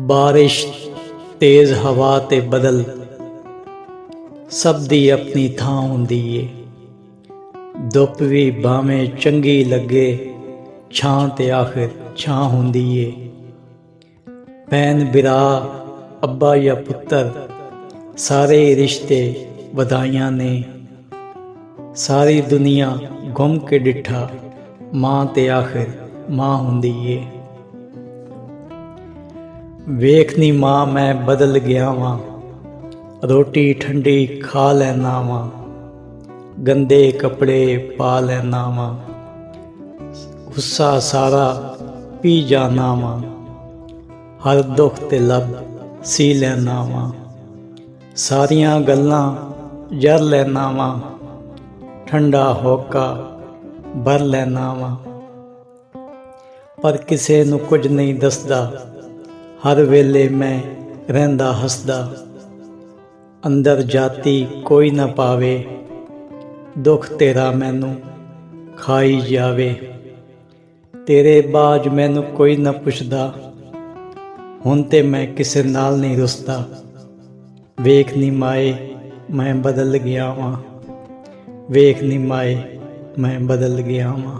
बारिश तेज़ हवा ते बदल सब दी अपनी थां हुंदी ਏ। धुप भी भावें चंगी लगे छां ते आखिर छां हुंदी ਏ। भैन भरा अब्बा या पुत्तर सारे रिश्ते वधाइयां ने। सारी दुनिया घुम के डिठा मां ते आखिर मां हुंदी ਏ। वेखनी मां मैं बदल गया वां, रोटी ठंडी खा लैना वां, गंदे कपड़े पा लैना वां, गुस्सा सारा पी जाना वां, हर दुख ते लब सी लैना वां, सारियां गल्लां जर लैना वां, ठंडा होका भर लैना वां। पर किसे नूं कुछ नहीं दसदा, हर वेले मैं रहिंदा हसदा। अंदर जाती कोई ना पावे, दुख तेरा मैनू खाई जावे। तेरे बाज मैनू कोई ना पुछदा, हुण ते मैं किसे नाल नहीं रुसदा। वेख नी माए मैं बदल गया वां, वेख नी माए मैं बदल गया वां।